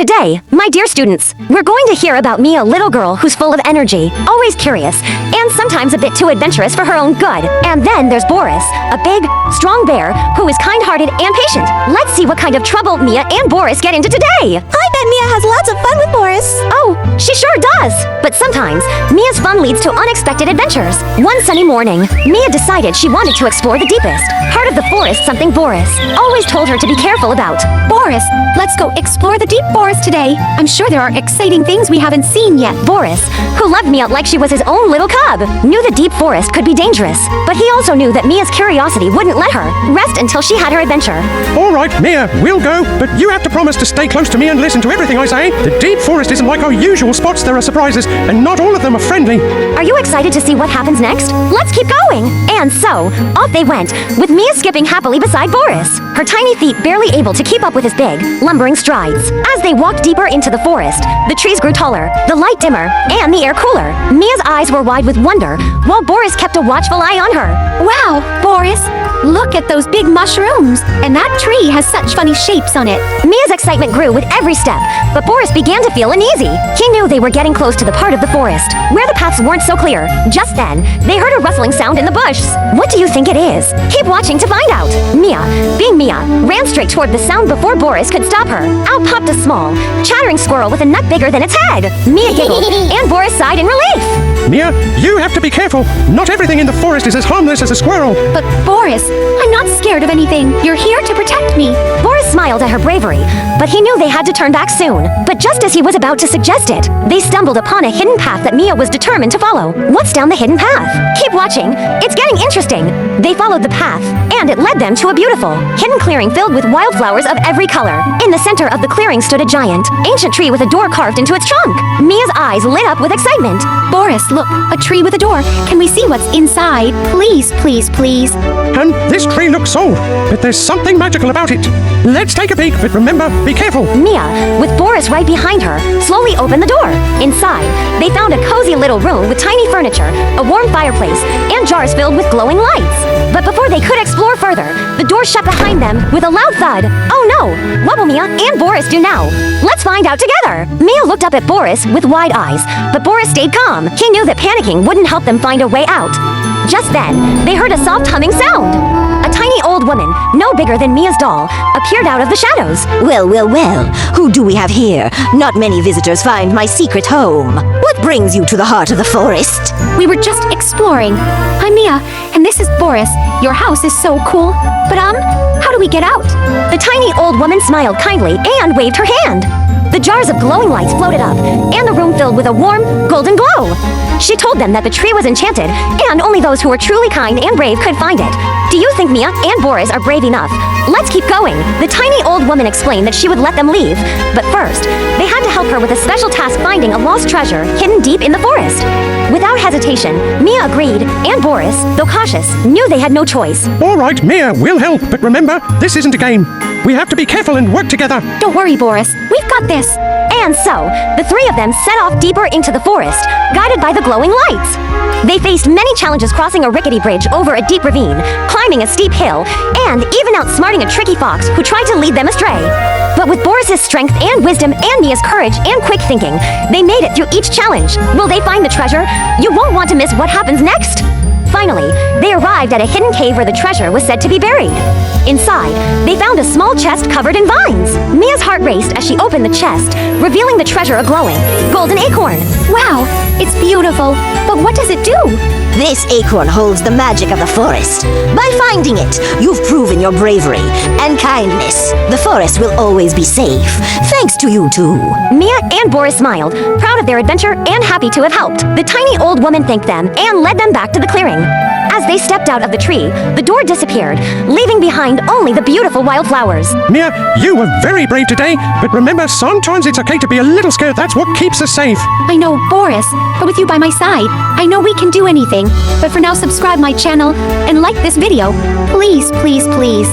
Today, my dear students, we're going to hear about Mia, a little girl who's full of energy, always curious, and sometimes a bit too adventurous for her own good. And then there's Boris, a big, strong bear who is kind-hearted and patient. Let's see what kind of trouble Mia and Boris get into today. I bet Mia has lots of fun with Boris. Oh, she sure does. But sometimes, Mia's fun leads to unexpected adventures. One sunny morning, Mia decided she wanted to explore the deepest part of the forest, something Boris always told her to be careful about. Boris, let's go explore the deep forest today. I'm sure there are exciting things we haven't seen yet. Boris, who loved Mia like she was his own little cub, knew the deep forest could be dangerous, but he also knew that Mia's curiosity wouldn't let her rest until she had her adventure. All right, Mia, we'll go, but you have to promise to stay close to me and listen to everything I say. The deep forest isn't like our usual spots. There are surprises, and not all of them are friendly. Are you excited to see what happens next? Let's keep going! And so, off they went, with Mia skipping happily beside Boris, her tiny feet barely able to keep up with his big, lumbering strides. As they walked deeper into the forest, the trees grew taller, the light dimmer, and the air cooler. Mia's eyes were wide with wonder, while Boris kept a watchful eye on her. Wow, Boris, look at those big mushrooms. And that tree has such funny shapes on it. Mia's excitement grew with every step, but Boris began to feel uneasy. He knew they were getting close to the part of the forest where the paths weren't so clear. Just then, they heard a rustling sound in the bush. What do you think it is? Keep watching to find out. Mia, being Mia, ran straight toward the sound before Boris could stop her. Out popped a small, chattering squirrel with a nut bigger than its head. Mia giggled, and Boris sighed in relief. Mia, you have to be careful. Not everything in the forest is as harmless as a squirrel. But Boris, I'm not scared of anything. You're here to protect me. Boris smiled at her bravery, but he knew they had to turn back soon. But just as he was about to suggest it, they stumbled upon a hidden path that Mia was determined to follow. What's down the hidden path? Keep watching. It's getting interesting. They followed the path, and it led them to a beautiful, hidden clearing filled with wildflowers of every color. In the center of the clearing stood a giant, ancient tree with a door carved into its trunk. Mia's eyes lit up with excitement. Boris, look, a tree with a door. Can we see what's inside? Please, please, please. And this tree looks old, but there's something magical about it. Let's take a peek, but remember, be careful. Mia, with Boris right behind her, slowly opened the door. Inside, they found a cozy little room with tiny furniture, a warm fireplace, and jars filled with glowing lights. But before they could explore further, the door shut behind them with a loud thud. Oh no! What will Mia and Boris do now? Let's find out together! Mia looked up at Boris with wide eyes, but Boris stayed calm. He knew that panicking wouldn't help them find a way out. Just then, they heard a soft humming sound. A tiny old woman, no bigger than Mia's doll, appeared out of the shadows. Well, well, well, who do we have here? Not many visitors find my secret home. What brings you to the heart of the forest? We were just exploring. I'm Mia, and this is Boris. Your house is so cool. But, how do we get out? The tiny old woman smiled kindly and waved her hand. The jars of glowing lights floated up, and the room filled with a warm, golden glow. She told them that the tree was enchanted, and only those who were truly kind and brave could find it. Do you think Mia and Boris are brave enough? Let's keep going. The tiny old woman explained that she would let them leave, but first, they had to help her with a special task finding a lost treasure hidden deep in the forest. Without hesitation, Mia agreed, and Boris, though cautious, knew they had no choice. All right, Mia, we'll help, but remember, this isn't a game. We have to be careful and work together. Don't worry, Boris. We've got this. And so, the three of them set off deeper into the forest, guided by the glowing lights. They faced many challenges crossing a rickety bridge over a deep ravine, climbing a steep hill, and even outsmarting a tricky fox who tried to lead them astray. But with Boris's strength and wisdom and Mia's courage and quick thinking, they made it through each challenge. Will they find the treasure? You won't want to miss what happens next. Finally, they arrived at a hidden cave where the treasure was said to be buried. Inside, they found a small chest covered in vines. Mia's heart raced as she opened the chest, revealing the treasure a glowing, golden acorn. Wow, it's beautiful. But what does it do? This acorn holds the magic of the forest. By finding it, you've proven your bravery and kindness. The forest will always be safe, thanks to you two. Mia and Boris smiled, proud of their adventure and happy to have helped. The tiny old woman thanked them and led them back to the clearing. As they stepped out of the tree, the door disappeared, leaving behind only the beautiful wildflowers. Mia, you were very brave today, but remember, sometimes it's okay to be a little scared. That's what keeps us safe. I know, Boris, but with you by my side, I know we can do anything. But for now, subscribe my channel and like this video. Please, please, please.